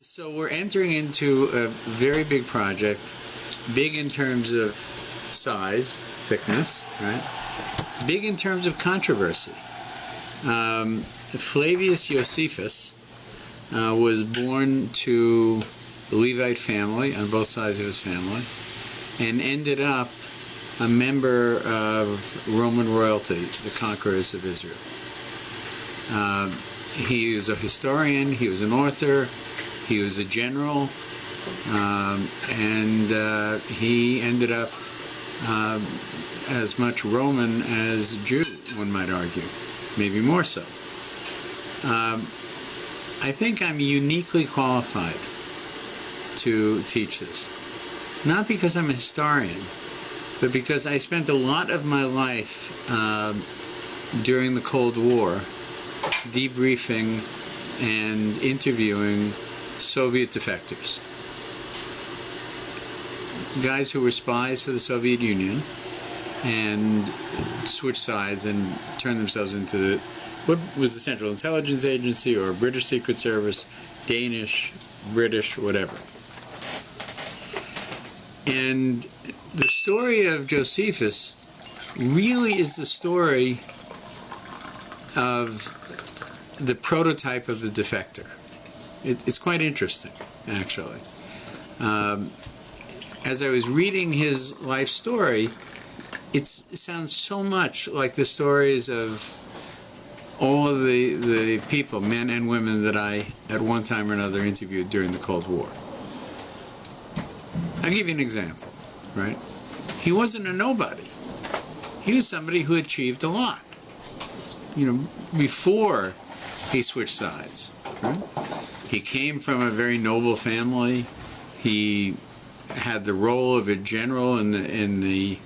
So we're entering into a very big project, big in terms of size, thickness, right? Big in terms of controversy. Flavius Josephus was born to a Levite family on both sides of his family and ended up a member of Roman royalty, the conquerors of Israel. He was a historian, he was an author, he was a general, and he ended up as much Roman as Jew, one might argue, maybe more so. I think I'm uniquely qualified to teach this. Not because I'm a historian, but because I spent a lot of my life during the Cold War debriefing and interviewing Soviet defectors. Guys who were spies for the Soviet Union and switched sides and turned themselves into what was the Central Intelligence Agency or British Secret Service, Danish, British, whatever. And the story of Josephus really is the story of the prototype of the defector. It's quite interesting, actually. As I was reading his life story, it sounds so much like the stories of all of the people, men and women, that I, at one time or another, interviewed during the Cold War. I'll give you an example, right? He wasn't a nobody. He was somebody who achieved a lot, before he switched sides, right? He came from a very noble family. He had the role of a general in the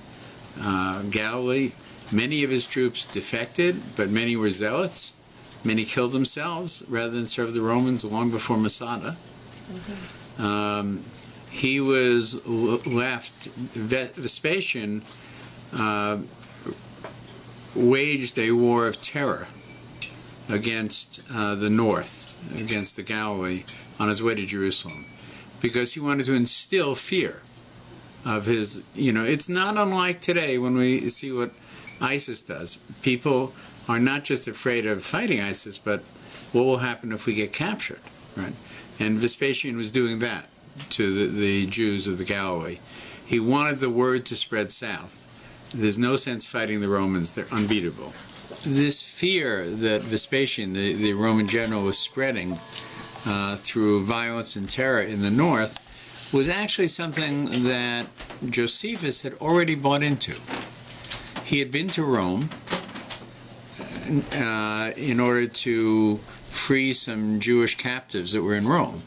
Galilee. Many of his troops defected, but many were zealots. Many killed themselves rather than serve the Romans long before Masada. Mm-hmm. He was left. Vespasian waged a war of terror against the north, against the Galilee, on his way to Jerusalem, because he wanted to instill fear of his, it's not unlike today when we see what ISIS does. People are not just afraid of fighting ISIS, but what will happen if we get captured, right? And Vespasian was doing that to the Jews of the Galilee. He wanted the word to spread south. There's no sense fighting the Romans. They're unbeatable. This fear that Vespasian, the Roman general, was spreading through violence and terror in the north was actually something that Josephus had already bought into. He had been to Rome in order to free some Jewish captives that were in Rome,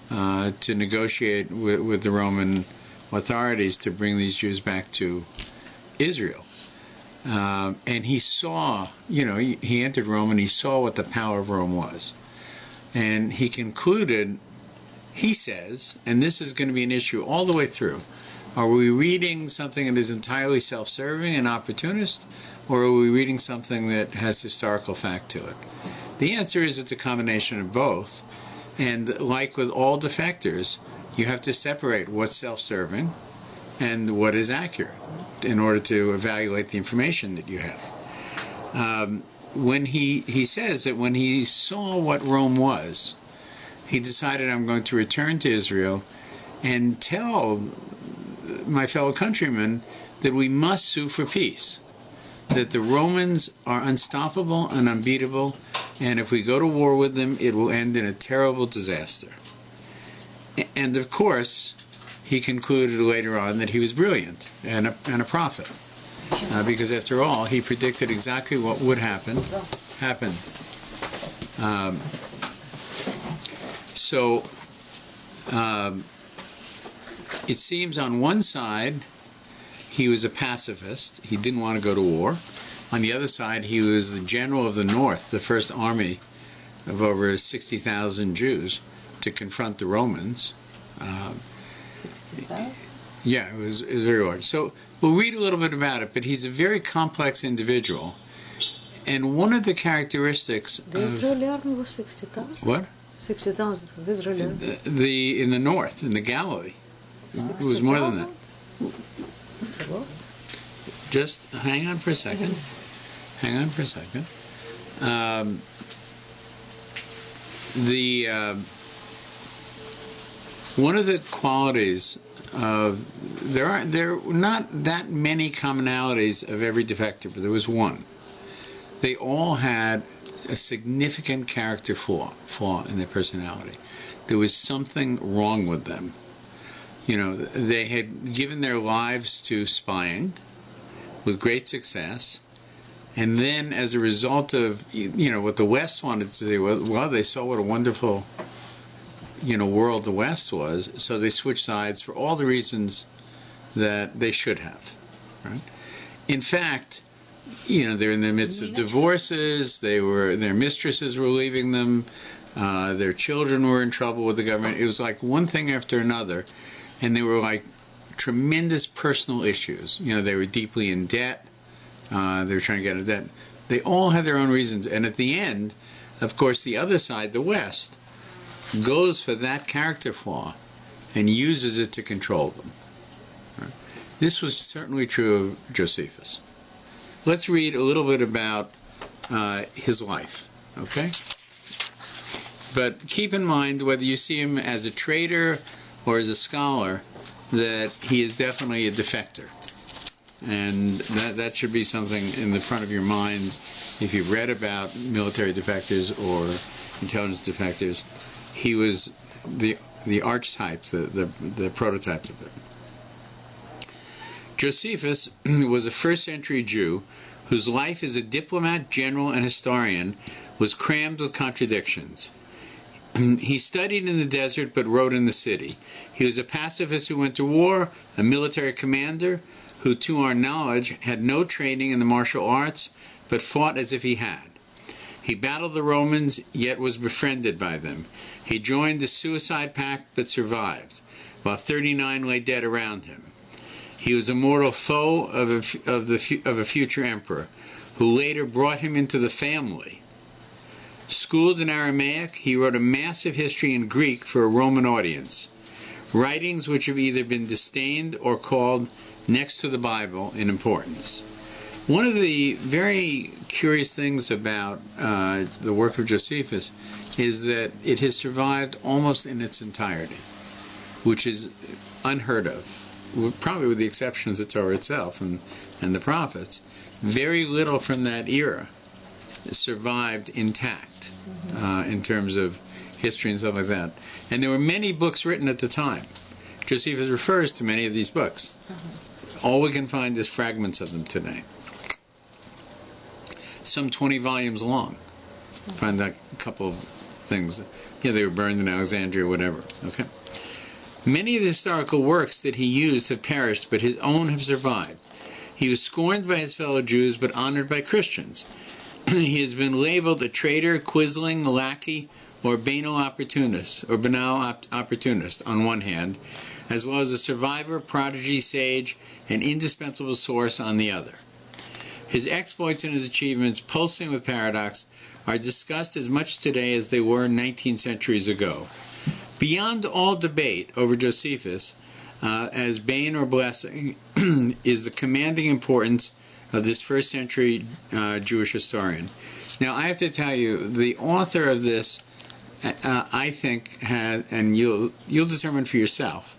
to negotiate with the Roman authorities to bring these Jews back to Israel. And he saw, he entered Rome and he saw what the power of Rome was. And he concluded, he says, and this is going to be an issue all the way through, are we reading something that is entirely self-serving and opportunist, or are we reading something that has historical fact to it? The answer is it's a combination of both. And like with all defectors, you have to separate what's self-serving and what is accurate in order to evaluate the information that you have. When he says that when he saw what Rome was, he decided, I'm going to return to Israel and tell my fellow countrymen that we must sue for peace, that the Romans are unstoppable and unbeatable, and if we go to war with them, it will end in a terrible disaster. And of course, he concluded later on that he was brilliant and a prophet, because after all, he predicted exactly what would happen. So it seems on one side he was a pacifist. He didn't want to go to war. On the other side, he was the general of the North, the first army of over 60,000 Jews to confront the Romans. 60,000? Yeah, it was very large. So we'll read a little bit about it, but he's a very complex individual. And one of the characteristics The Israeli army was 60,000? What? 60,000 of Israel. In the north, in the Galilee. It was more than that. That's a lot. Just hang on for a second. Hang on for a second. One of the qualities of there are not that many commonalities of every defector, but there was one. They all had a significant character flaw in their personality. There was something wrong with them. You know, they had given their lives to spying with great success, and then as a result of, you know, what the West wanted to do, well, they saw what a wonderful, you know, world the West was, so they switched sides for all the reasons that they should have, right? In fact, you know, they're in the midst of divorces, their mistresses were leaving them, their children were in trouble with the government. It was like one thing after another, and they were like tremendous personal issues. You know, they were deeply in debt, they were trying to get out of debt. They all had their own reasons, and at the end, of course, the other side, the West, goes for that character flaw and uses it to control them. Right? This was certainly true of Josephus. Let's read a little bit about his life, okay? But keep in mind, whether you see him as a traitor or as a scholar, that he is definitely a defector. And that should be something in the front of your minds if you've read about military defectors or intelligence defectors. He was the archetype, the prototype of it. Josephus was a first-century Jew whose life as a diplomat, general, and historian was crammed with contradictions. He studied in the desert but wrote in the city. He was a pacifist who went to war, a military commander who, to our knowledge, had no training in the martial arts but fought as if he had. He battled the Romans, yet was befriended by them. He joined the suicide pact but survived, while 39 lay dead around him. He was a mortal foe of a future emperor, who later brought him into the family. Schooled in Aramaic, he wrote a massive history in Greek for a Roman audience, writings which have either been disdained or called next to the Bible in importance. One of the very curious things about the work of Josephus is that it has survived almost in its entirety, which is unheard of. Probably with the exception of the Torah itself and the prophets. Very little from that era survived intact in terms of history and stuff like that. And there were many books written at the time. Josephus refers to many of these books. All we can find is fragments of them today. Some 20 volumes long. Find a couple of things. Yeah, they were burned in Alexandria or whatever. Okay. Many of the historical works that he used have perished, but his own have survived. He was scorned by his fellow Jews, but honored by Christians. He has been labeled a traitor, quisling, lackey, or banal opportunist, on one hand, as well as a survivor, prodigy, sage, and indispensable source on the other. His exploits and his achievements, pulsing with paradox, are discussed as much today as they were 19 centuries ago. Beyond all debate over Josephus, as bane or blessing, is the commanding importance of this first-century Jewish historian. Now, I have to tell you, the author of this, I think, had, and you'll determine for yourself,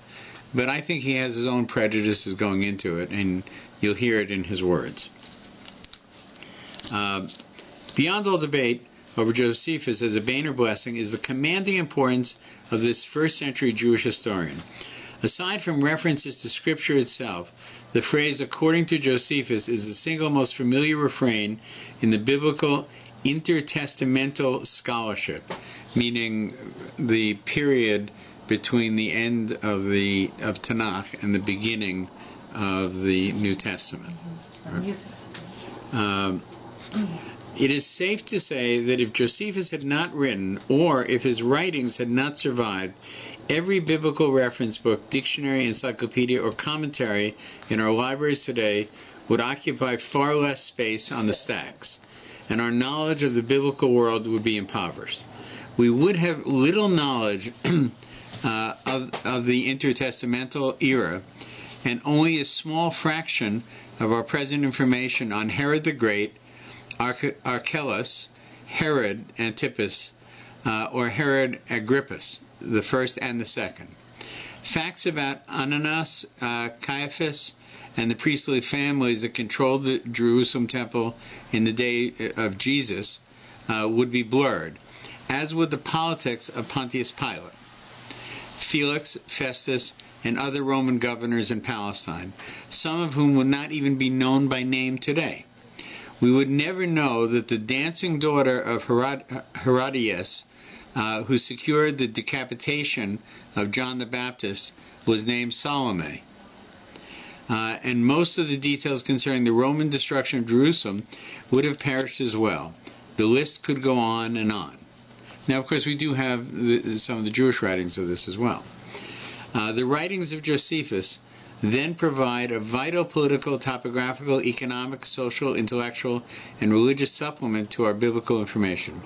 but I think he has his own prejudices going into it, and you'll hear it in his words. Beyond all debate over Josephus as a bane or blessing is the commanding importance of this first-century Jewish historian. Aside from references to Scripture itself, the phrase "according to Josephus" is the single most familiar refrain in the biblical intertestamental scholarship, meaning the period between the end of Tanakh and the beginning of the New Testament. Right? It is safe to say that if Josephus had not written, or if his writings had not survived, every biblical reference book, dictionary, encyclopedia, or commentary in our libraries today would occupy far less space on the stacks, and our knowledge of the biblical world would be impoverished. we would have little knowledge of the intertestamental era, and only a small fraction of our present information on Herod the Great, Archelaus, Herod Antipas, or Herod Agrippus, the first and the second. Facts about Annas, Caiaphas, and the priestly families that controlled the Jerusalem temple in the day of Jesus would be blurred, as would the politics of Pontius Pilate, Felix, Festus, and other Roman governors in Palestine, some of whom would not even be known by name today. We would never know that the dancing daughter of Herodias, who secured the decapitation of John the Baptist, was named Salome. And most of the details concerning the Roman destruction of Jerusalem would have perished as well. The list could go on and on. Now, of course, we do have some of the Jewish writings of this as well. The writings of Josephus then provide a vital political, topographical, economic, social, intellectual, and religious supplement to our biblical information,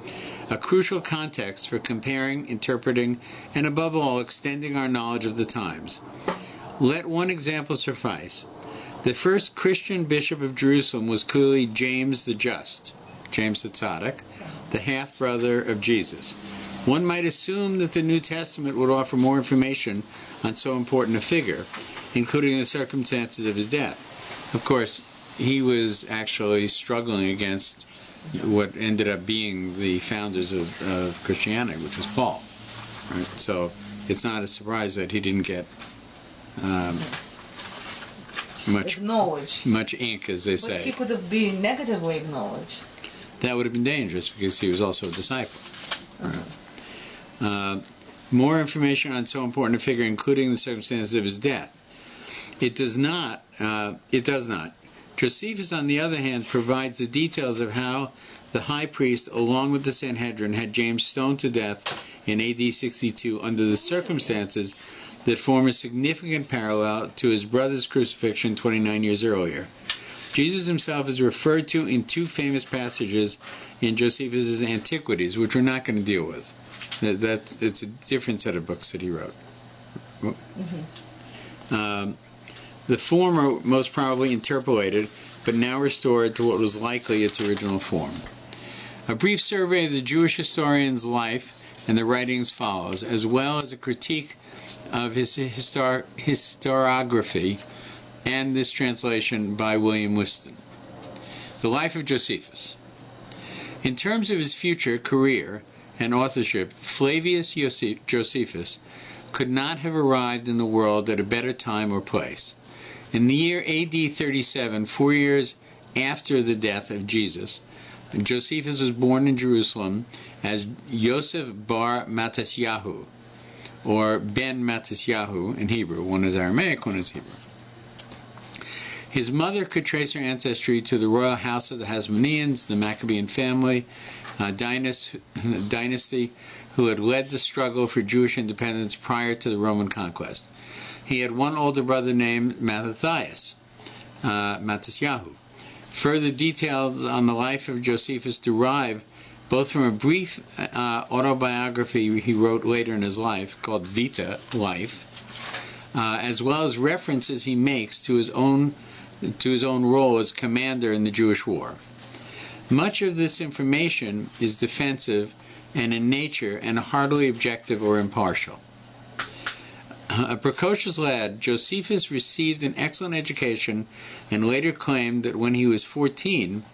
a crucial context for comparing, interpreting, and above all, extending our knowledge of the times. Let one example suffice. The first Christian bishop of Jerusalem was clearly James the Just, James the Tzaddik, the half-brother of Jesus. One might assume that the New Testament would offer more information on so important a figure, including the circumstances of his death. Of course, he was actually struggling against what ended up being the founders of Christianity, which was Paul. Right? So it's not a surprise that he didn't get much ink, as they say. But he could have been negatively acknowledged. That would have been dangerous because he was also a disciple. Right? More information on so important a figure, including the circumstances of his death. It does not. Josephus, on the other hand, provides the details of how the high priest, along with the Sanhedrin, had James stoned to death in AD 62 under the circumstances that form a significant parallel to his brother's crucifixion 29 years earlier. Jesus himself is referred to in two famous passages in Josephus' Antiquities, which we're not going to deal with. It's a different set of books that he wrote. The former most probably interpolated, but now restored to what was likely its original form. A brief survey of the Jewish historian's life and the writings follows, as well as a critique of his historiography and this translation by William Whiston. The Life of Josephus. In terms of his future career and authorship, Flavius Josephus could not have arrived in the world at a better time or place. In the year AD 37, 4 years after the death of Jesus, Josephus was born in Jerusalem as Yosef bar Matisyahu, or Ben Matisyahu in Hebrew. One is Aramaic, one is Hebrew. His mother could trace her ancestry to the royal house of the Hasmoneans, the Maccabean family, dynasty who had led the struggle for Jewish independence prior to the Roman conquest. He had one older brother named Matisyahu. Further details on the life of Josephus derive both from a brief autobiography he wrote later in his life, called Vita, Life, as well as references he makes to his own role as commander in the Jewish war. Much of this information is defensive and in nature and hardly objective or impartial. A precocious lad, Josephus received an excellent education and later claimed that when he was 14,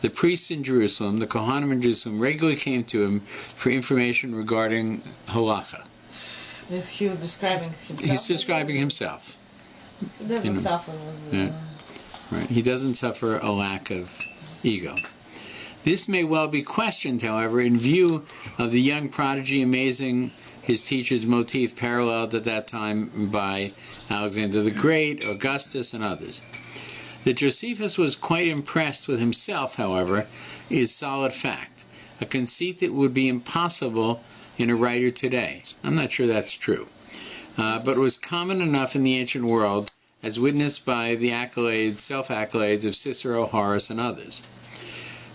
the priests in Jerusalem, the Kohanim in Jerusalem, regularly came to him for information regarding halacha. He was describing himself? He's describing himself. He doesn't suffer. Right. He doesn't suffer a lack of ego. This may well be questioned, however, in view of the young prodigy amazing his teacher's motif paralleled at that time by Alexander the Great, Augustus, and others. That Josephus was quite impressed with himself, however, is solid fact, a conceit that would be impossible in a writer today. I'm not sure that's true. But it was common enough in the ancient world, as witnessed by the self-accolades of Cicero, Horace, and others.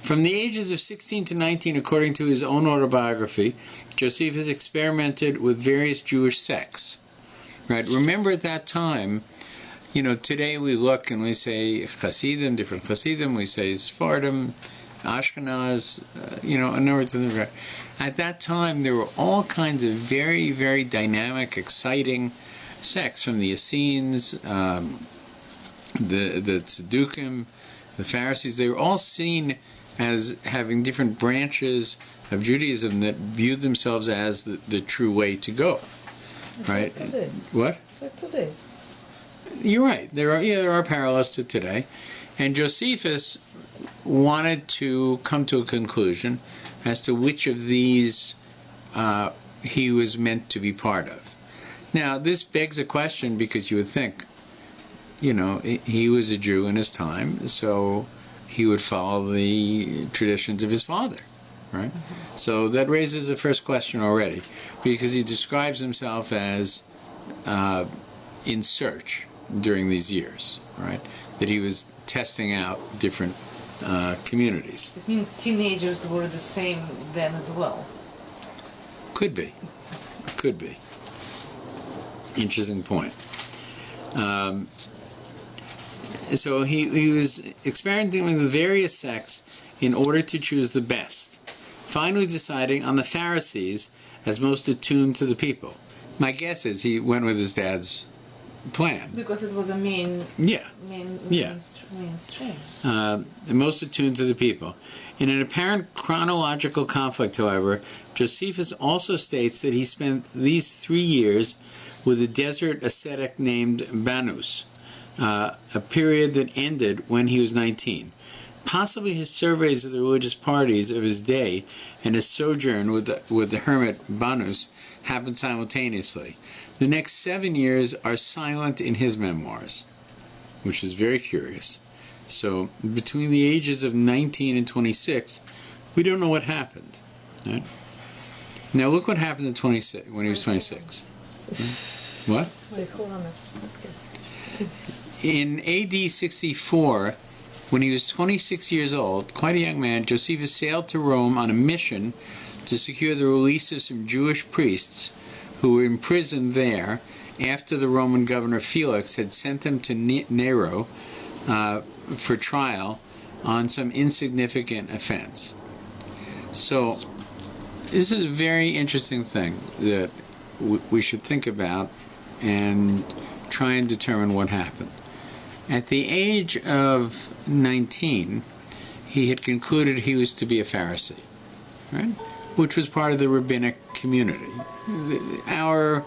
From the ages of 16 to 19, according to his own autobiography, Josephus experimented with various Jewish sects. Right? Remember at that time, today we look and we say Hasidim, different Hasidim, we say Sephardim, Ashkenaz, a number of things. At that time, there were all kinds of very, very dynamic, exciting sects, from the Essenes, the Tzaddukim, the Pharisees. They were all seen as having different branches of Judaism that viewed themselves as the true way to go. It's right? like today. What? It's like today. You're right. There are parallels to today. And Josephus wanted to come to a conclusion as to which of these he was meant to be part of. Now, this begs a question, because you would think, he was a Jew in his time, so he would follow the traditions of his father, right? Mm-hmm. So that raises the first question already, because he describes himself as in search during these years, right? That he was testing out different communities. It means teenagers were the same then as well. Could be. Interesting point. So he was experimenting with various sects in order to choose the best, finally deciding on the Pharisees as most attuned to the people. My guess is he went with his dad's plan. Because it was a mainstream. Most attuned to the people. In an apparent chronological conflict, however, Josephus also states that he spent these 3 years with a desert ascetic named Banus, a period that ended when he was 19. Possibly his surveys of the religious parties of his day and his sojourn with the hermit Banus happened simultaneously. The next 7 years are silent in his memoirs, which is very curious. So, between the ages of 19 and 26, we don't know what happened. Right? Now, look what happened at 26 when he was 26. What? In AD 64, when he was 26 years old, quite a young man, Josephus sailed to Rome on a mission to secure the release of some Jewish priests who were imprisoned there after the Roman governor Felix had sent them to Nero for trial on some insignificant offense. So, this is a very interesting thing that we should think about and try and determine what happened. At the age of 19, he had concluded he was to be a Pharisee, right? Which was part of the rabbinic community. Our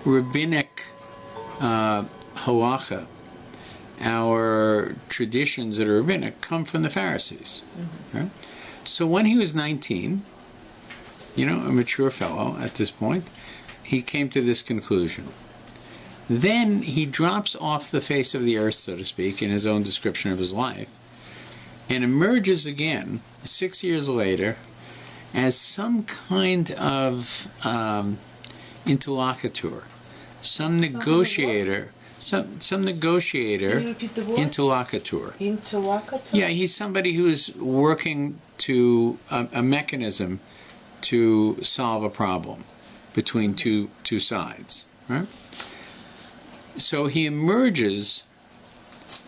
rabbinic halacha, our traditions that are rabbinic, come from the Pharisees. Mm-hmm. Right? So when he was 19, a mature fellow at this point, he came to this conclusion. Then he drops off the face of the earth, so to speak, in his own description of his life, and emerges again 6 years later as some kind of interlocutor, some negotiator, some negotiator, Can you repeat the word? interlocutor. Interlocutor? Yeah, he's somebody who's working to a mechanism to solve a problem between two sides, right? So he emerges,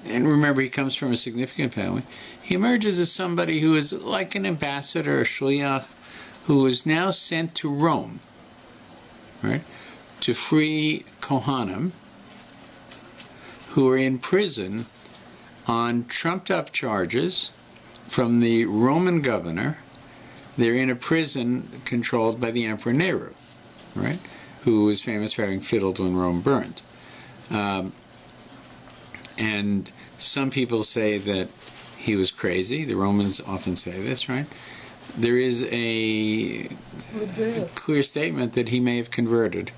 and remember, he comes from a significant family. He emerges as somebody who is like an ambassador, a shliach, who is now sent to Rome, right, to free Kohanim who are in prison on trumped-up charges from the Roman governor. They're in a prison controlled by the Emperor Nero, right, who was famous for having fiddled when Rome burned. And some people say that he was crazy. The Romans often say this, right? There is a clear statement that he may have converted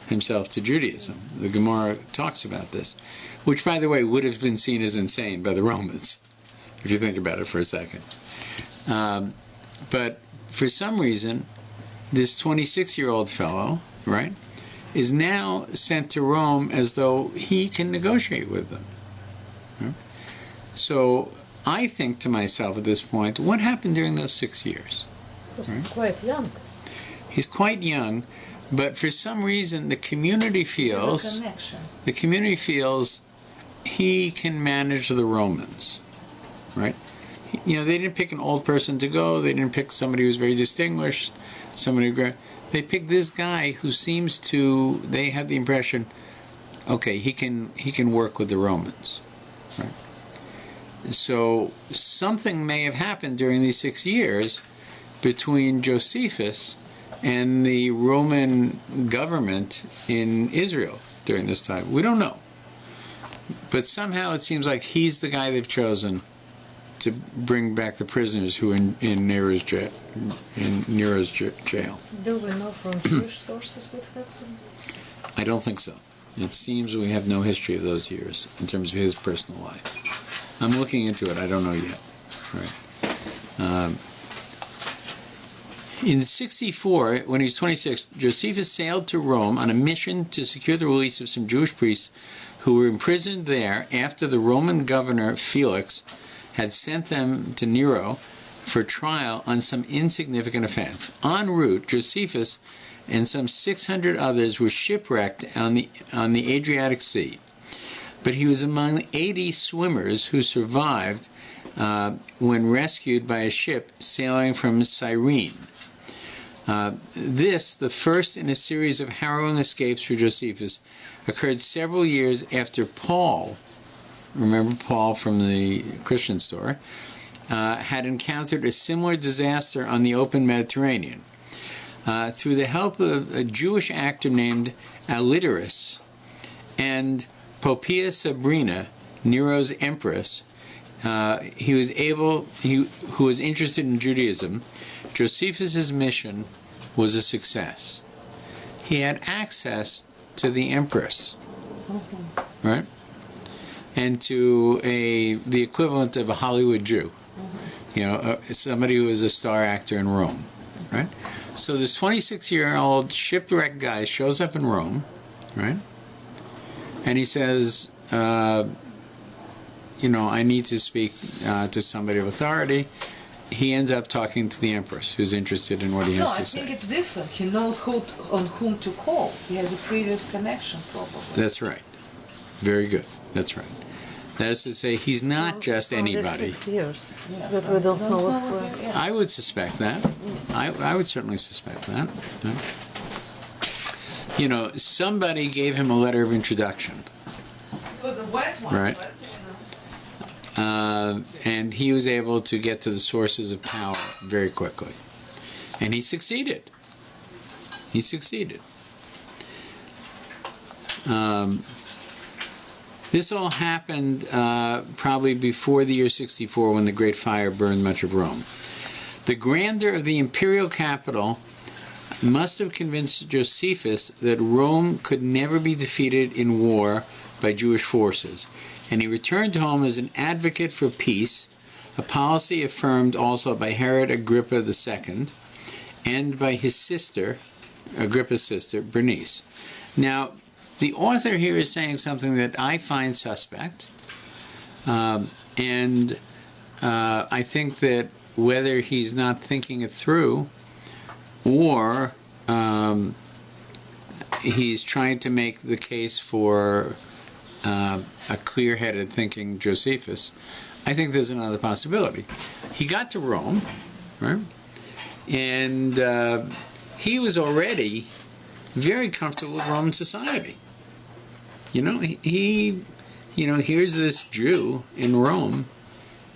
himself to Judaism. The Gemara talks about this, which, by the way, would have been seen as insane by the Romans, if you think about it for a second. But for some reason, this 26-year-old fellow, right, is now sent to Rome as though he can negotiate with them. Right? So I think to myself at this point, what happened during those 6 years? Because he's quite young. He's quite young, but for some reason the community feels There's a connection. he can manage the Romans, right? They didn't pick an old person to go. They didn't pick somebody who's very distinguished. They picked this guy who seems to. They had the impression, okay, he can work with the Romans, right? So something may have happened during these 6 years between Josephus and the Roman government in Israel during this time. We don't know. But somehow it seems like he's the guy they've chosen to bring back the prisoners who are in Nero's jail. Do we know from Jewish sources what happened? I don't think so. It seems we have no history of those years in terms of his personal life. I'm looking into it. I don't know yet. Right. In 64, when he was 26, Josephus sailed to Rome on a mission to secure the release of some Jewish priests who were imprisoned there after the Roman governor Felix had sent them to Nero for trial on some insignificant offense. En route, Josephus and some 600 others were shipwrecked on the Adriatic Sea. But he was among 80 swimmers who survived when rescued by a ship sailing from Cyrene. This, the first in a series of harrowing escapes for Josephus, occurred several years after Paul, remember Paul from the Christian story, had encountered a similar disaster on the open Mediterranean. Through the help of a Jewish actor named Alidorus and Poppaea Sabrina, Nero's empress, who was interested in Judaism, Josephus' mission was a success. He had access to the empress, right? And to the equivalent of a Hollywood Jew, somebody who was a star actor in Rome, right? So this 26-year-old shipwrecked guy shows up in Rome, right? And he says, I need to speak to somebody of authority. He ends up talking to the empress, who's interested in what he has to say. No, I think it's different. He knows on whom to call. He has a previous connection, probably. That's right. Very good. That's right. That is to say, he's not just anybody. 6 years that we don't know what's going on. I would suspect that. I would certainly suspect that. Somebody gave him a letter of introduction. It was a wet one, right? But, and he was able to get to the sources of power very quickly. And he succeeded. This all happened probably before the year 64, when the Great Fire burned much of Rome. The grandeur of the imperial capital must have convinced Josephus that Rome could never be defeated in war by Jewish forces, and he returned home as an advocate for peace, a policy affirmed also by Herod Agrippa II and by his sister, Agrippa's sister, Bernice. Now, the author here is saying something that I find suspect, and I think that whether he's not thinking it through or he's trying to make the case for a clear-headed thinking Josephus, I think there's another possibility. He got to Rome, right? And he was already very comfortable with Roman society. Here's this Jew in Rome,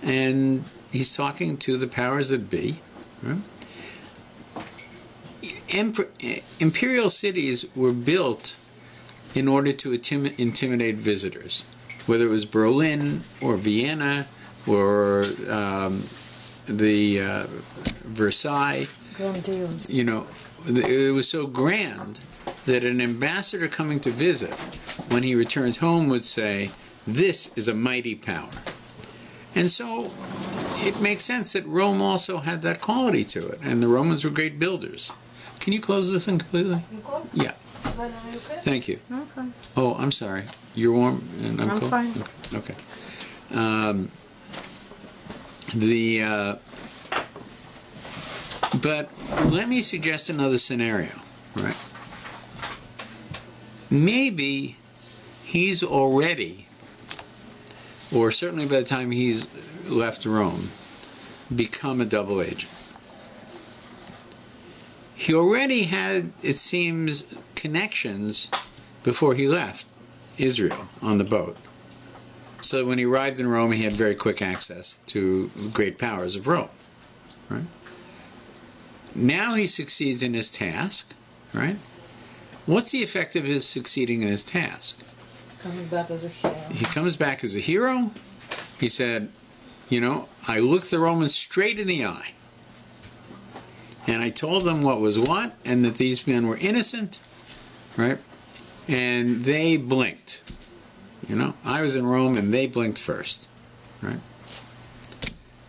and he's talking to the powers that be. Right? Imperial cities were built in order to intimidate visitors, whether it was Berlin or Vienna or the Versailles. Grandiose. It was so grand that an ambassador coming to visit, when he returns home, would say, "This is a mighty power." And so it makes sense that Rome also had that quality to it, and the Romans were great builders. Can you close this thing completely? Yeah. Thank you. Okay. Oh, I'm sorry. You're warm and I'm cold? Fine. Okay. But let me suggest another scenario, right? Maybe he's already, or certainly by the time he's left Rome, become a double agent. He already had, it seems, connections before he left Israel on the boat. So when he arrived in Rome, he had very quick access to the great powers of Rome, right? Now he succeeds in his task, right? What's the effect of his succeeding in his task? Coming back as a hero. He comes back as a hero. He said, I looked the Romans straight in the eye. And I told them what was what, and that these men were innocent, right? And they blinked. I was in Rome and they blinked first, right?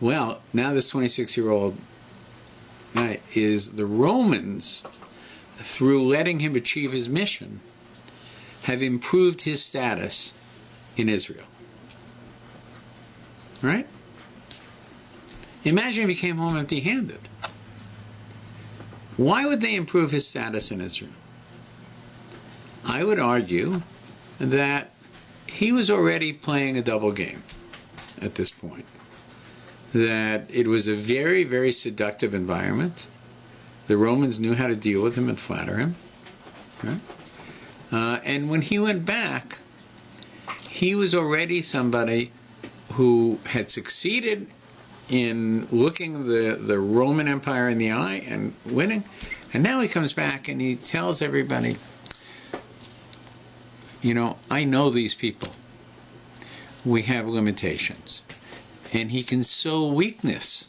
Well, now this 26-year-old guy is the Romans, through letting him achieve his mission, have improved his status in Israel. Right? Imagine if he came home empty-handed. Why would they improve his status in Israel? I would argue that he was already playing a double game at this point. That it was a very, very seductive environment. The Romans knew how to deal with him and flatter him. Right? And when he went back, he was already somebody who had succeeded in looking the Roman Empire in the eye and winning. And now he comes back and he tells everybody, I know these people. We have limitations. And he can sow weakness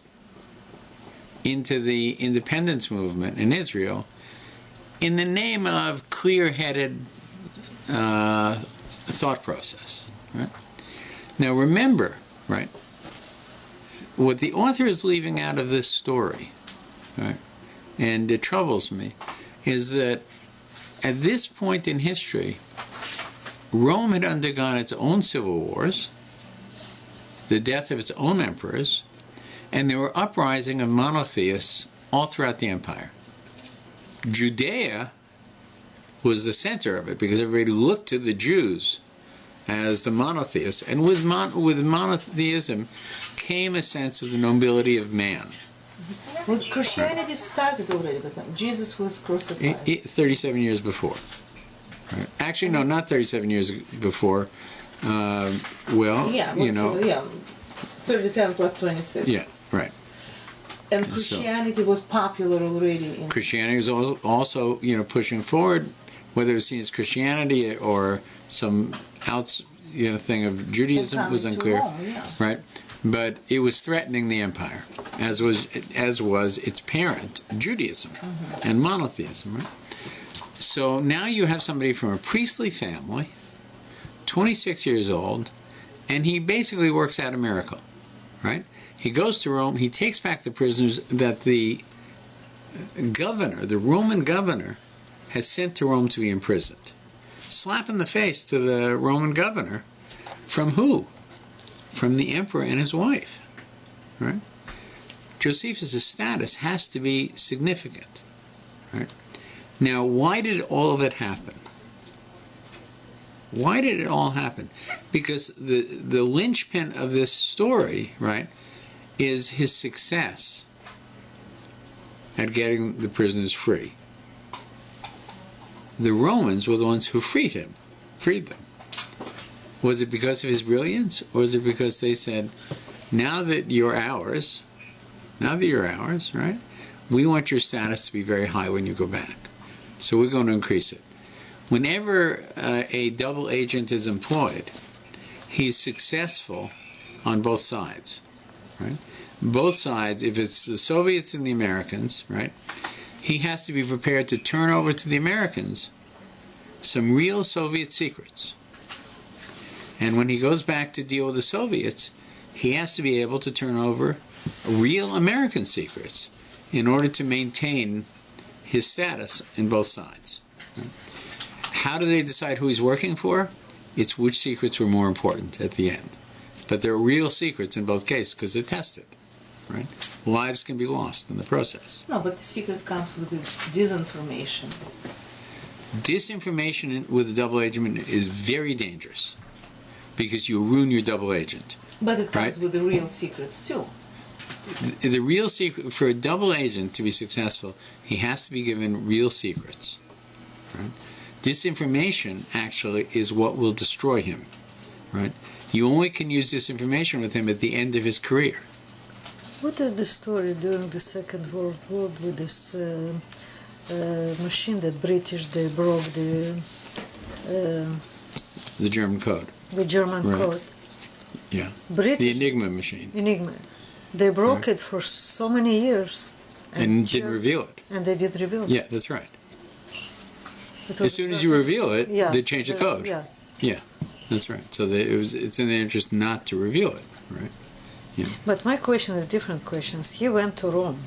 into the independence movement in Israel in the name of clear-headed thought process. Right? Now remember, right, what the author is leaving out of this story, right, and it troubles me, is that at this point in history, Rome had undergone its own civil wars, the death of its own emperors, and there were uprising of monotheists all throughout the empire. Judea was the center of it because everybody looked to the Jews as the monotheists, and with monotheism came a sense of the nobility of man. Well, Christianity started already, but Jesus was crucified. 37 years before. Right. Actually, no, not 37 years before. 37 plus 26. Yeah, right. And Christianity was popular already. Christianity was also, pushing forward, whether it was seen as Christianity or some thing of Judaism was unclear, Rome, yeah. right? But it was threatening the empire, as was its parent, Judaism, and monotheism, right? So now you have somebody from a priestly family, 26 years old, and he basically works out a miracle, right? He goes to Rome, he takes back the prisoners that the governor, the Roman governor, has sent to Rome to be imprisoned. Slap in the face to the Roman governor. From who? From the emperor and his wife, right? Josephus' status has to be significant, right? Now, why did all of it happen? Why did it all happen? Because the linchpin of this story, right, is his success at getting the prisoners free. The Romans were the ones who freed them. Was it because of his brilliance, or was it because they said, now that you're ours, right, we want your status to be very high when you go back. So we're going to increase it. Whenever a double agent is employed, he's successful on both sides, right? Both sides, if it's the Soviets and the Americans, right, he has to be prepared to turn over to the Americans some real Soviet secrets. And when he goes back to deal with the Soviets, he has to be able to turn over real American secrets in order to maintain his status in both sides. How do they decide who he's working for? It's which secrets were more important at the end. But they're real secrets in both cases because they're tested. right? Lives can be lost in the process. No, but the secrets comes with the disinformation. Disinformation with a double agent is very dangerous because you ruin your double agent. But it comes Right. with the real secrets too. The real secret for a double agent to be successful, he has to be given real secrets. Right? Disinformation actually is what will destroy him. Right? You only can use disinformation with him at the end of his career. What is the story during the Second World War with this machine that British they broke The German code. the German Right. code? Yeah. British The Enigma machine. Enigma. They broke Right. it for so many years. And didn't reveal it. And they did reveal it. Yeah, that's right. It was As soon as you reveal it, yeah, they change the code. Yeah. Yeah, that's right. So it's in their interest not to reveal it, right? Yeah. But my question is different questions. He went to Rome.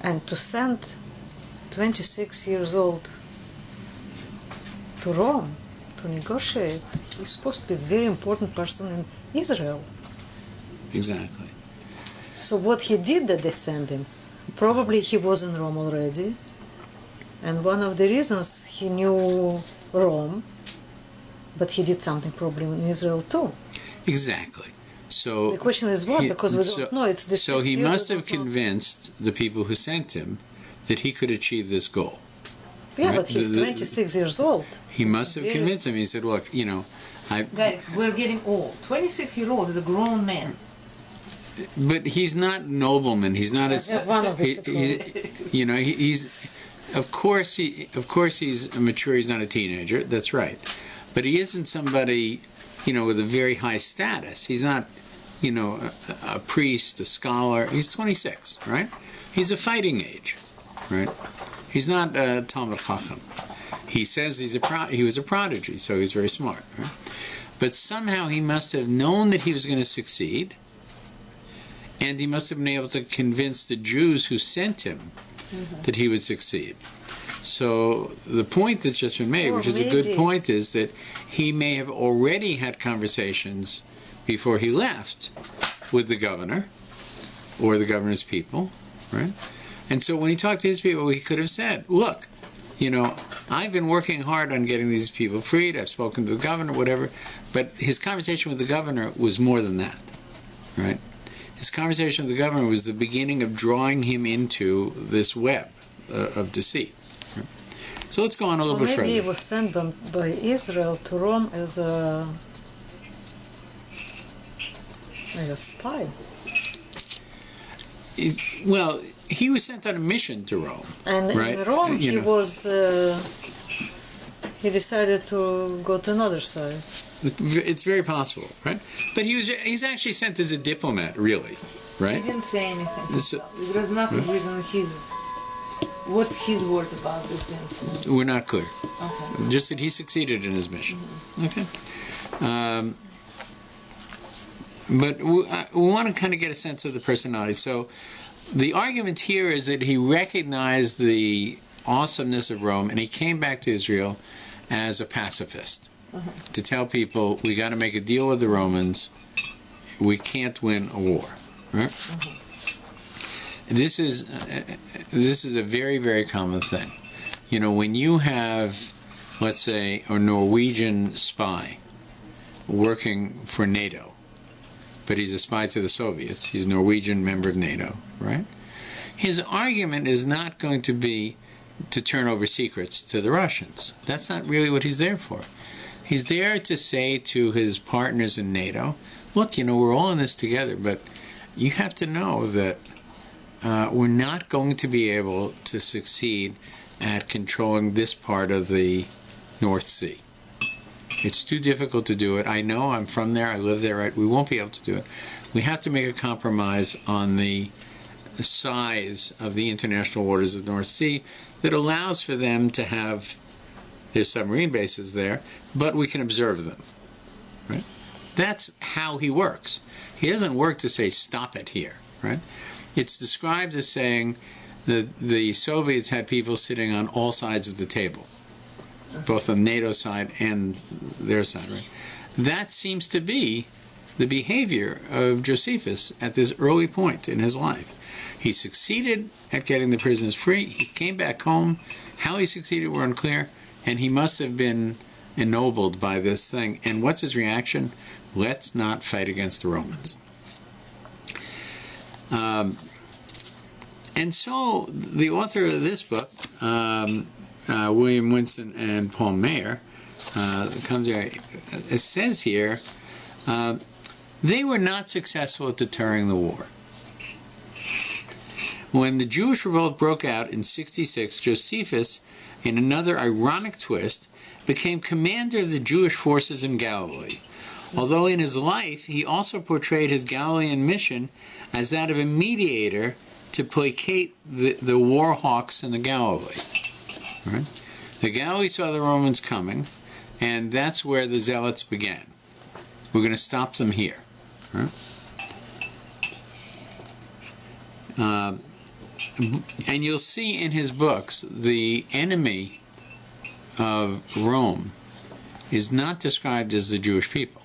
And to send 26 years old to Rome to negotiate, he's supposed to be a very important person in Israel. Exactly. So what he did that they sent him, probably he was in Rome already. And one of the reasons he knew Rome, but he did something probably in Israel too. Exactly. So The question is what? Because we don't know. It's the So 6 he years must we have don't know. convinced the people who sent him that he could achieve this goal. Yeah, Right. but he's 26 years old. He must have convinced him. He said, "Look, Guys, we're getting old. 26-year-old is a grown man. but he's not a nobleman. He's not a. One of the He's of course he's mature. He's not a teenager. That's right, but he isn't somebody with a very high status. He's not a priest, a scholar. He's 26, right? He's a fighting age, right? He's not a Talmud Chacham. He says he was a prodigy, so he's very smart, right? But somehow he must have known that he was going to succeed, and he must have been able to convince the Jews who sent him that he would succeed. So the point that's just been made, Or which is a good maybe- point, is that he may have already had conversations before he left with the governor or the governor's people, right? And so when he talked to his people, he could have said, look, I've been working hard on getting these people freed. I've spoken to the governor, whatever. But his conversation with the governor was more than that, right? His conversation with the governor was the beginning of drawing him into this web of deceit. Right? So let's go on a little bit Maybe he further. was sent by Israel to Rome as a spy. Well, he was sent on a mission to Rome. And right? in Rome, You he know. was. He decided to go to another side. It's very possible, right? But he's actually sent as a diplomat, really, He right? didn't say anything. So- There's nothing written on his... What's his word about this incident? We're not clear. Okay. Just that he succeeded in his mission. Okay. But we want to kind of get a sense of the personality. So the argument here is that he recognized the awesomeness of Rome and he came back to Israel as a pacifist to tell people, we got to make a deal with the Romans. We can't win a war. Right? This is a very, very common thing. When you have, let's say, a Norwegian spy working for NATO, but he's a spy to the Soviets, he's a Norwegian member of NATO, right? His argument is not going to be to turn over secrets to the Russians. That's not really what he's there for. He's there to say to his partners in NATO, look, we're all in this together, but you have to know that we're not going to be able to succeed at controlling this part of the North Sea. It's too difficult to do it. I know, I'm from there, I live there, right? We won't be able to do it. We have to make a compromise on the size of the international waters of the North Sea that allows for them to have their submarine bases there, but we can observe them. Right? That's how he works. He doesn't work to say, stop it here. Right? It's described as saying that the Soviets had people sitting on all sides of the table, both on NATO side and their side. Right? That seems to be the behavior of Josephus at this early point in his life. He succeeded at getting the prisoners free. He came back home. How he succeeded were unclear, and he must have been ennobled by this thing. And what's his reaction? Let's not fight against the Romans. And so the author of this book, William Winston and Paul Mayer, comes here. It says here, they were not successful at deterring the war. When the Jewish revolt broke out in 66, Josephus, in another ironic twist, became commander of the Jewish forces in Galilee, although in his life he also portrayed his Galilean mission as that of a mediator to placate the war hawks in the Galilee. Right? The Galilee saw the Romans coming, and that's where the Zealots began. We're going to stop them here. Right? And you'll see in his books, the enemy of Rome is not described as the Jewish people.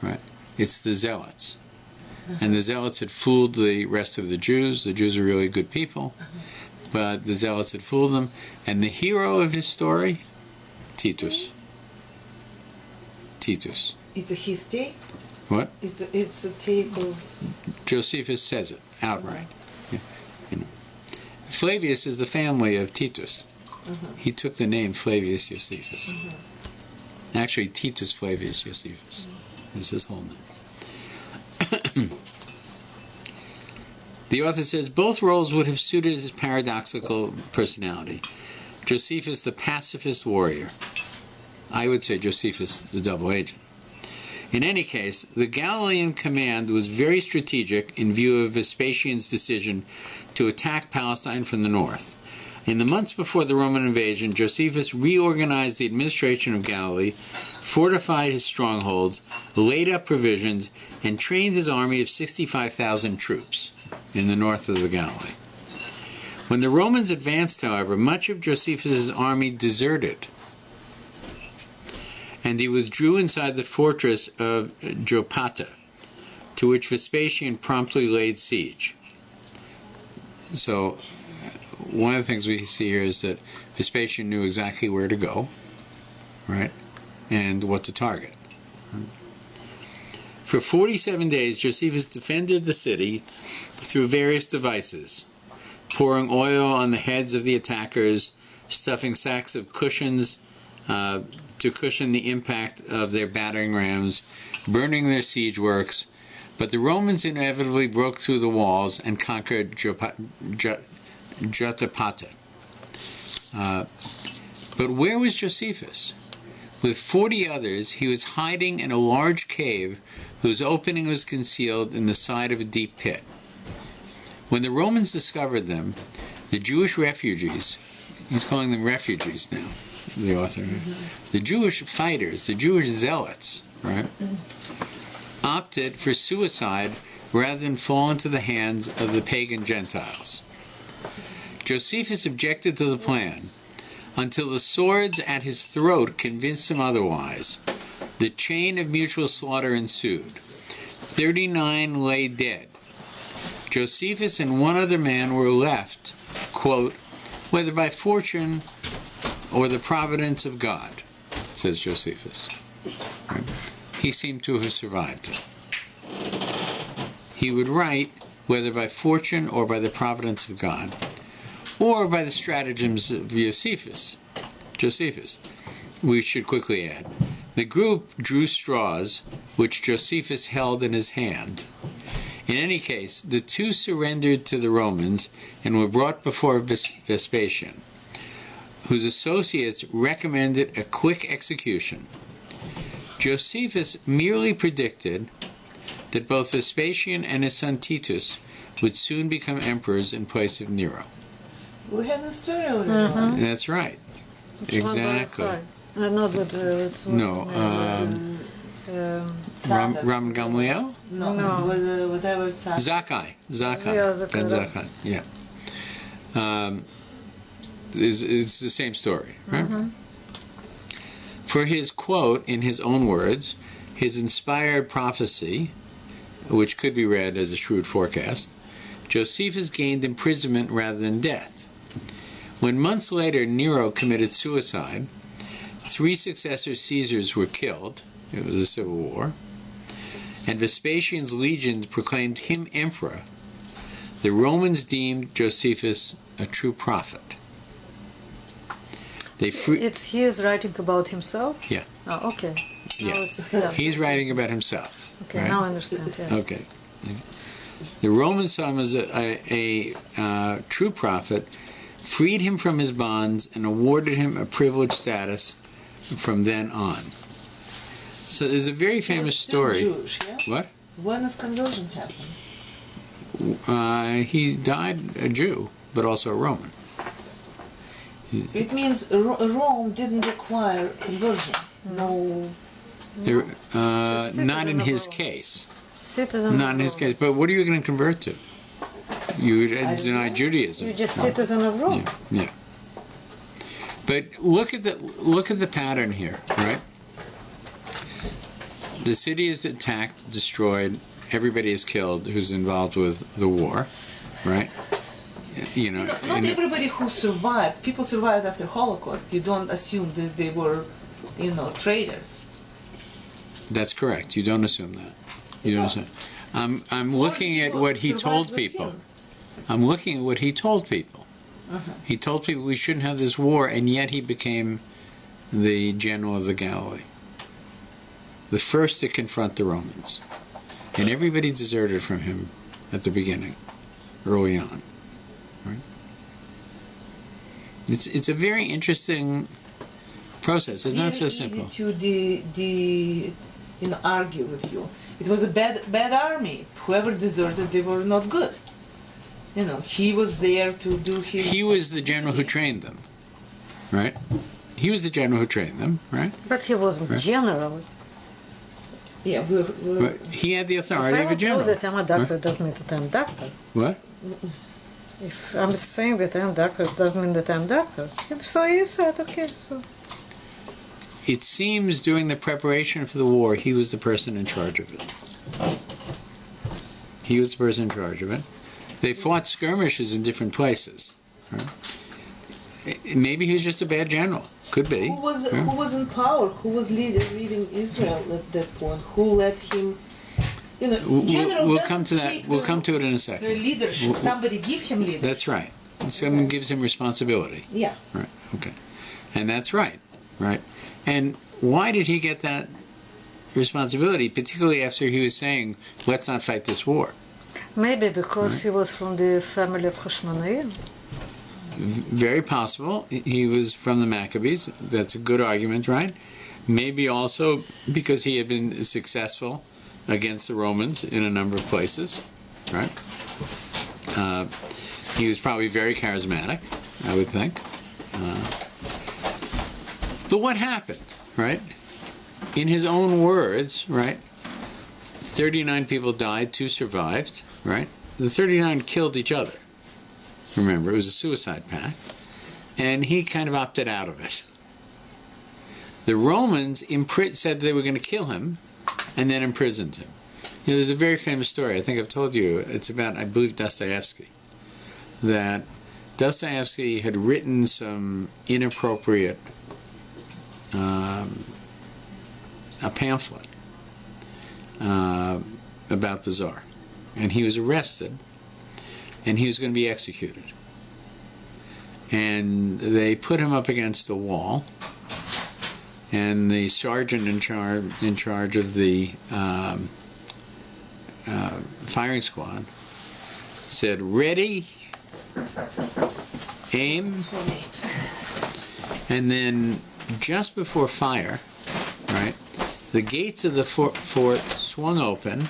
Right? It's the Zealots. And the Zealots had fooled the rest of the Jews. The Jews are really good people. But the Zealots had fooled them. And the hero of his story, Titus. Titus. It's a his take? What? It's a take of... Josephus says it outright. Yeah. Flavius is the family of Titus. He took the name Flavius Josephus. Actually, Titus Flavius Josephus is his whole name. The author says both roles would have suited his paradoxical personality. Josephus, the pacifist warrior. I would say Josephus, the double agent. In any case, the Galilean command was very strategic in view of Vespasian's decision to attack Palestine from the north. In the months before the Roman invasion, Josephus reorganized the administration of Galilee, fortified his strongholds, laid up provisions, and trained his army of 65,000 troops in the north of the Galilee. When the Romans advanced, however, much of Josephus' army deserted, and he withdrew inside the fortress of Jopata, to which Vespasian promptly laid siege. So, one of the things we see here is that Vespasian knew exactly where to go, right, and what to target. For 47 days, Josephus defended the city through various devices, pouring oil on the heads of the attackers, stuffing sacks of cushions to cushion the impact of their battering rams, burning their siege works, but the Romans inevitably broke through the walls and conquered Jotapata. But where was Josephus? With 40 others, he was hiding in a large cave whose opening was concealed in the side of a deep pit. When the Romans discovered them, the Jewish refugees, he's calling them refugees now, the author, the Jewish fighters, the Jewish zealots, right, opted for suicide rather than fall into the hands of the pagan Gentiles. Josephus objected to the plan until the swords at his throat convinced him otherwise. The chain of mutual slaughter ensued. 39 lay dead. Josephus and one other man were left, quote, whether by fortune or the providence of God, says Josephus. Right? He seemed to have survived it. He would write, whether by fortune or by the providence of God, or by the stratagems of Josephus. We should quickly add, the group drew straws, which Josephus held in his hand. In any case, the two surrendered to the Romans and were brought before Vespasian, whose associates recommended a quick execution. Josephus merely predicted that both Vespasian and his son Titus would soon become emperors in place of Nero. We have the story already. That's right. Exactly. Ram Gamliel? No. Whatever time. Zakkai. Yeah, Ben Zakkai. Yeah. It's the same story, right? For his quote, in his own words, his inspired prophecy, which could be read as a shrewd forecast, Josephus gained imprisonment rather than death. When months later Nero committed suicide, 3 successor Caesars were killed. It was a civil war. And Vespasian's legions proclaimed him emperor. The Romans deemed Josephus a true prophet. He is writing about himself? Yeah. Oh, okay. Yeah. He's writing about himself. Okay, right? now I understand. Yeah. Okay. The Romans saw him as a true prophet, freed him from his bonds, and awarded him a privileged status from then on. So there's a very famous story. Jewish, yeah? What? When does conversion happen? He died a Jew, but also a Roman. It means Rome didn't require conversion. No. Not in his case. Citizen Not in his case. But what are you going to convert to? You deny Judaism. You're just citizen of Rome. Yeah. But look at the pattern here, right? The city is attacked, destroyed. Everybody is killed who's involved with the war, right? You know, not everybody who survived. People survived after Holocaust. You don't assume that they were, traitors. That's correct. You don't assume that. You don't assume. I'm looking at what he told people. I'm looking at what he told people. He told people we shouldn't have this war, and yet he became the general of the Galilee, the first to confront the Romans, and everybody deserted from him at the beginning, early on. Right? It's a very interesting process. It's not so simple. Easy to argue with you. It was a bad army. Whoever deserted, they were not good. He was there to do his... He was the general who trained them, right? He was the general who trained them, right? But he wasn't general. Yeah, but he had the authority of a general. If I'm that I'm a doctor, it doesn't mean that I'm a doctor. What? If I'm saying that I'm a doctor, it doesn't mean that I'm a doctor. So he said, okay, so... It seems during the preparation for the war, he was the person in charge of it. He was the person in charge of it. They fought skirmishes in different places. Right? Maybe he was just a bad general. Could be. Who was in power? Who was leading Israel at that point? Who let him? We'll come to that. We'll come to it in a second. The leadership. Somebody give him leadership. That's right. Someone gives him responsibility. Yeah. Right. Okay. And that's right. Right. And why did he get that responsibility, particularly after he was saying, let's not fight this war? Maybe because he was from the family of Hashmonaim. Very possible. He was from the Maccabees. That's a good argument, right? Maybe also because he had been successful against the Romans in a number of places, right? He was probably very charismatic, I would think. But what happened, right? In his own words, right? 39 people died, 2 survived, right? The 39 killed each other. Remember, it was a suicide pact. And he kind of opted out of it. The Romans said they were going to kill him and then imprisoned him. There's a very famous story. I think I've told you. It's about, I believe, Dostoevsky. That Dostoevsky had written some inappropriate a pamphlet about the Tsar. And he was arrested. And he was going to be executed. And they put him up against a wall. And the sergeant in charge of the firing squad said, "Ready, aim." And then just before fire, right, the gates of the fort swung open,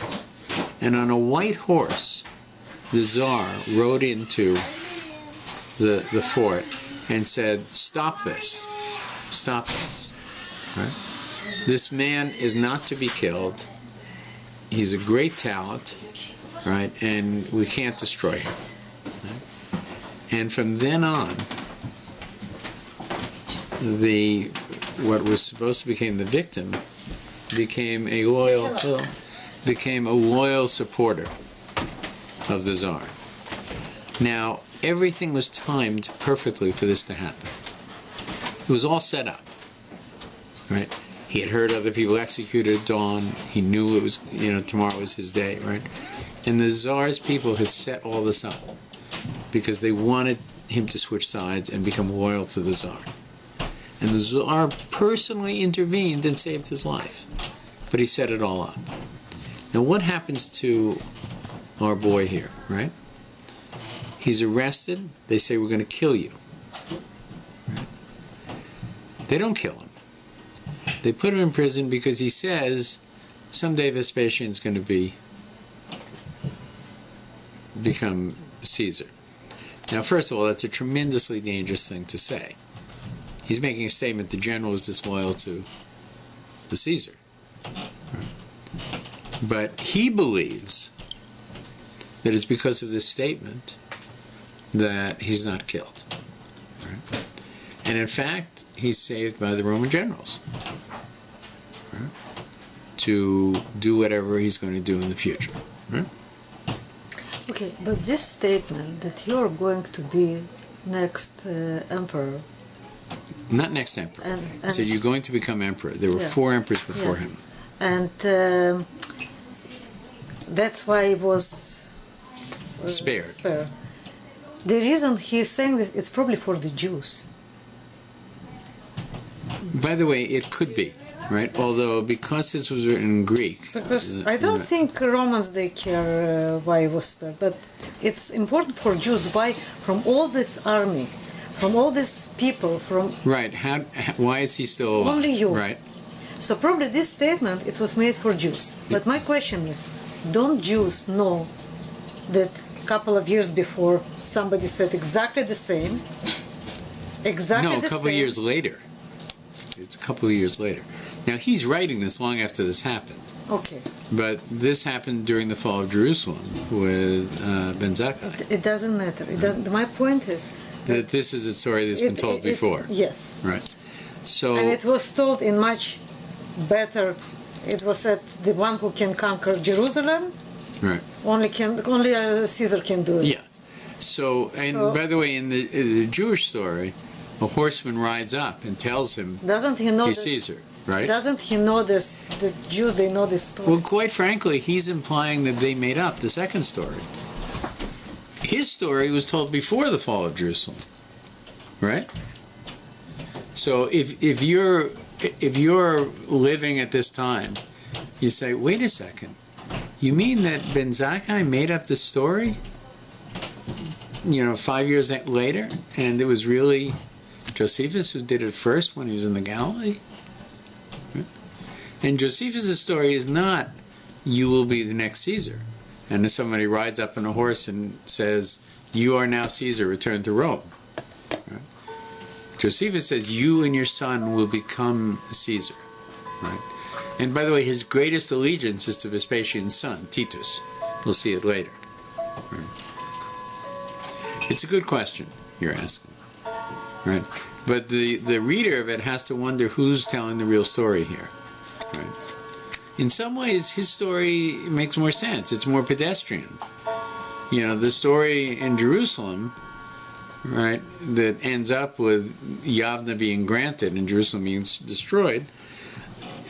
and on a white horse, the Tsar rode into the fort and said, "Stop this. Stop this." Right? This man is not to be killed. He's a great talent, right? And we can't destroy him. Right? And from then on, what was supposed to become the victim became a loyal supporter of the Tsar. Now, everything was timed perfectly for this to happen. It was all set up, right? He had heard other people executed at dawn. He knew it was, tomorrow was his day, right? And the Tsar's people had set all this up because they wanted him to switch sides and become loyal to the Tsar. And the Tsar personally intervened and saved his life. But he set it all up. Now what happens to our boy here, right? He's arrested. They say, we're going to kill you. Right? They don't kill him. They put him in prison because he says someday Vespasian's going to become Caesar. Now, first of all, that's a tremendously dangerous thing to say. He's making a statement the general is disloyal to the Caesar. But he believes that it's because of this statement that he's not killed. Right? And in fact, he's saved by the Roman generals, right, to do whatever he's going to do in the future. Right? Okay, but this statement that you're going to be next emperor. Not next emperor. So you're going to become emperor. There were 4 emperors before him. And that's why he was spared. The reason he's saying this is probably for the Jews. By the way, it could be, right? Although because this was written in Greek. Because I don't think Romans, they care why he was spared. But it's important for Jews. Why? From all this army, from all these people, from... Right. Why is he still alive? Only you. Right. So probably this statement, it was made for Jews. But my question is, don't Jews know that a couple of years before somebody said exactly the same? No, a couple of years later. It's a couple of years later. Now, he's writing this long after this happened. Okay. But this happened during the fall of Jerusalem with Ben Zakkai. It doesn't matter. My point is... That this is a story that's been told before. Yes. Right. So... And it was told in much better... It was said, the one who can conquer Jerusalem... Right. Only Caesar can do it. Yeah. So, by the way, in the Jewish story... A horseman rides up and tells him doesn't he know he's Caesar, right? Doesn't he know this? The Jews, they know this story. Well, quite frankly, he's implying that they made up the second story. His story was told before the fall of Jerusalem, right? So if you're living at this time, you say, wait a second, you mean that Ben Zakkai made up this story? 5 years later, and it was really Josephus who did it first when he was in the Galilee? Right? And Josephus' story is not, you will be the next Caesar. And if somebody rides up on a horse and says, you are now Caesar, return to Rome. Right? Josephus says, you and your son will become Caesar. Right? And by the way, his greatest allegiance is to Vespasian's son, Titus. We'll see it later. Right? It's a good question you're asking. Right? But the reader of it has to wonder who's telling the real story here. Right? In some ways, his story makes more sense. It's more pedestrian. The story in Jerusalem, right, that ends up with Yavna being granted and Jerusalem being destroyed,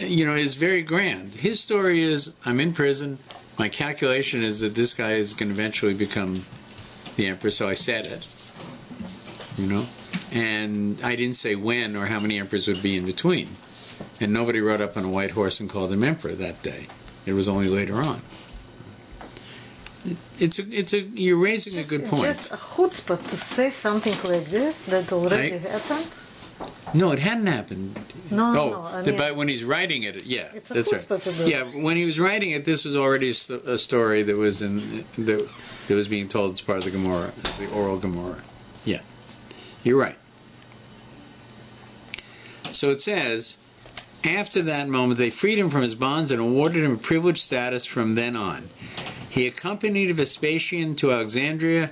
is very grand. His story is, I'm in prison. My calculation is that this guy is going to eventually become the emperor, so I said it. And I didn't say when or how many emperors would be in between. And nobody rode up on a white horse and called him emperor that day. It was only later on. You're raising a good point. Just a chutzpah to say something like this that already happened. No, it hadn't happened. No. But when he's writing it, yeah, it's a that's chutzpah right. to do. Yeah, when he was writing it, this was already a story that was that was being told as part of the Gemara, the oral Gemara. Yeah, you're right. So it says, after that moment, they freed him from his bonds and awarded him a privileged status from then on. He accompanied Vespasian to Alexandria,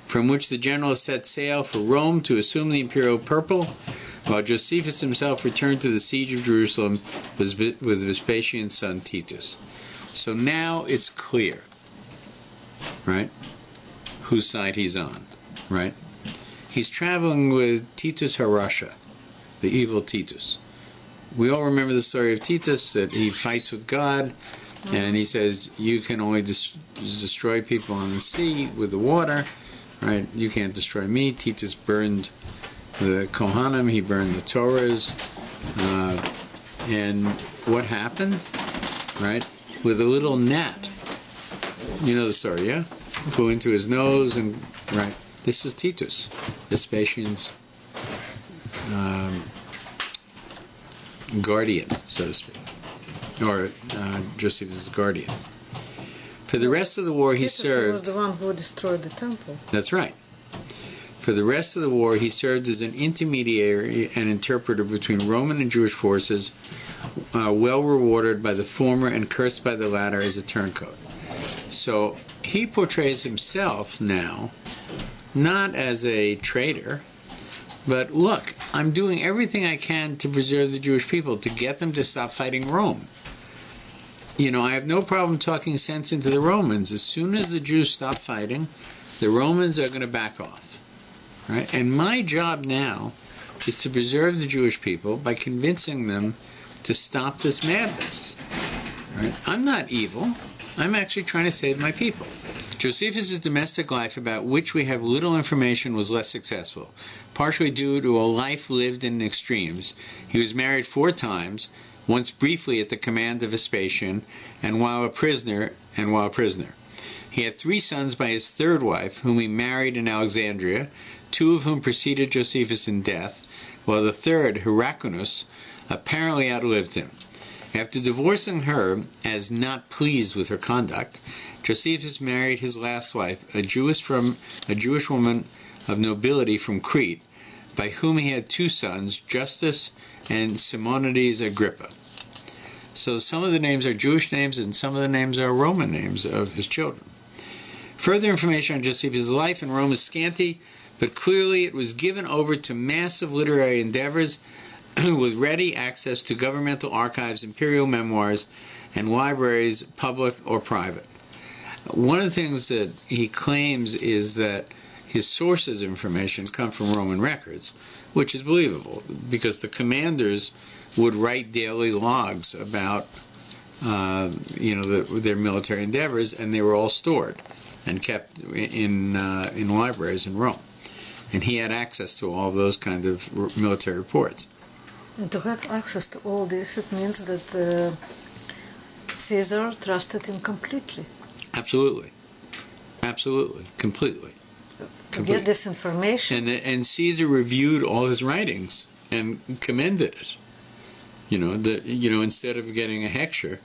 from which the general set sail for Rome to assume the imperial purple. while Josephus himself returned to the siege of Jerusalem with Vespasian's son Titus. So now it's clear, right, whose side he's on, right? He's traveling with Titus Harasha, the evil Titus. We all remember the story of Titus, that he fights with God, and he says, you can only destroy people on the sea with the water, right? You can't destroy me. Titus burned the Kohanim, he burned the Torahs, and what happened, right? With a little gnat, you know the story, yeah? Flew into his nose, and right, this was Titus, Vespasian's guardian, so to speak, or Josephus' guardian. For the rest of the war, he served. Was the one who destroyed the temple. That's right. For the rest of the war, he served as an intermediary and interpreter between Roman and Jewish forces, well rewarded by the former and cursed by the latter as a turncoat. So he portrays himself now not as a traitor, but look, I'm doing everything I can to preserve the Jewish people, to get them to stop fighting Rome. You know, I have no problem talking sense into the Romans. As soon as the Jews stop fighting, the Romans are going to back off. Right? And my job now is to preserve the Jewish people by convincing them to stop this madness. Right? I'm not evil. I'm actually trying to save my people. Josephus' domestic life, about which we have little information, was less successful, partially due to a life lived in extremes. He was married 4 times, once briefly at the command of Vespasian, and while a prisoner. He had 3 sons by his 3rd wife, whom he married in Alexandria, 2 of whom preceded Josephus in death, while the 3rd, Hyrcanus, apparently outlived him. After divorcing her, as not pleased with her conduct, Josephus married his last wife, a Jewish woman of nobility from Crete, by whom he had 2 sons, Justus and Simonides Agrippa. So some of the names are Jewish names and some of the names are Roman names of his children. Further information on Josephus' life in Rome is scanty, but clearly it was given over to massive literary endeavors with ready access to governmental archives, imperial memoirs, and libraries, public or private. One of the things that he claims is that his sources of information come from Roman records, which is believable, because the commanders would write daily logs about their military endeavors, and they were all stored and kept in libraries in Rome. And he had access to all of those kinds of military reports. And to have access to all this, it means that Caesar trusted him completely. Absolutely, completely. To get this information. And Caesar reviewed all his writings and commended it. Instead of getting a hecture,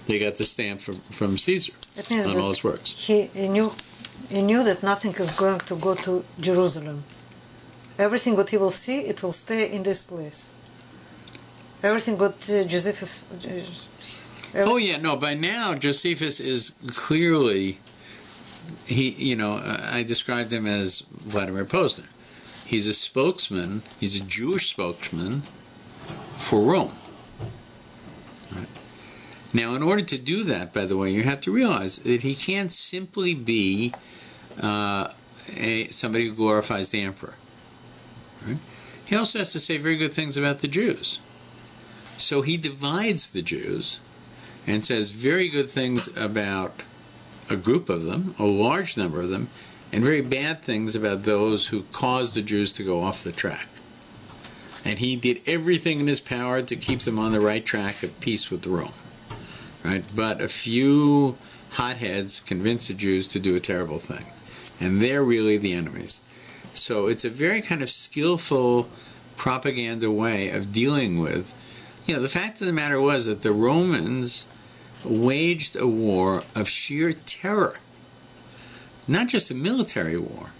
they got the stamp from Caesar on all his works. He knew that nothing is going to go to Jerusalem. Everything what he will see, it will stay in this place. Everything what Josephus... by now Josephus is clearly... I described him as Vladimir Posner. He's a spokesman, he's a Jewish spokesman for Rome. Right? Now, in order to do that, by the way, you have to realize that he can't simply be somebody who glorifies the emperor. Right? He also has to say very good things about the Jews. So he divides the Jews and says very good things about a group of them, a large number of them, and very bad things about those who caused the Jews to go off the track. And he did everything in his power to keep them on the right track of peace with Rome. Right? But a few hotheads convinced the Jews to do a terrible thing. And they're really the enemies. So it's a very kind of skillful propaganda way of dealing with... the fact of the matter was that the Romans waged a war of sheer terror. Not just a military war,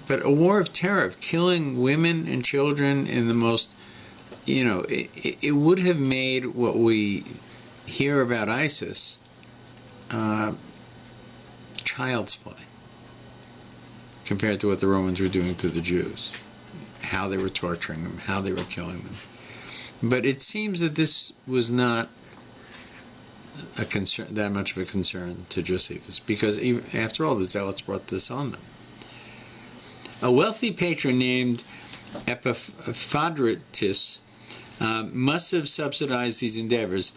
but a war of terror, of killing women and children in the most... it would have made what we hear about ISIS child's play compared to what the Romans were doing to the Jews. how they were torturing them, how they were killing them. But it seems that this was not a concern, that much of a concern to Josephus, because even, after all, the Zealots brought this on them. A wealthy patron named Epaphroditus must have subsidized these endeavors,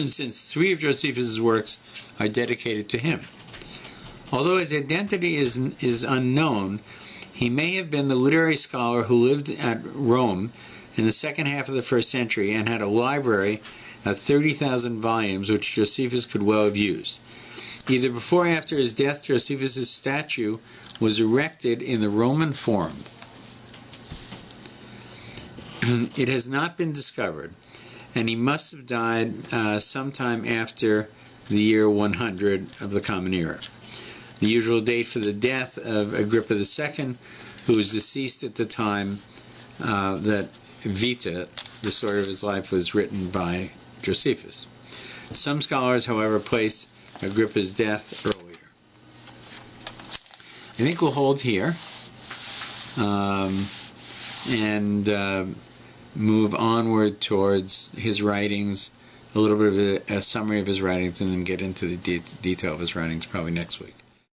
since 3 of Josephus' works are dedicated to him. Although his identity is unknown, he may have been the literary scholar who lived at Rome in the second half of the 1st century and had a library of 30,000 volumes which Josephus could well have used. Either before or after his death, Josephus' statue was erected in the Roman Forum. It has not been discovered, and he must have died sometime after the year 100 of the Common Era. The usual date for the death of Agrippa II, who was deceased at the time that Vita, the story of his life, was written by Josephus. Some scholars, however, place Agrippa's death earlier. I think we'll hold here and move onward towards his writings, a little bit of a summary of his writings, and then get into the detail of his writings probably next week.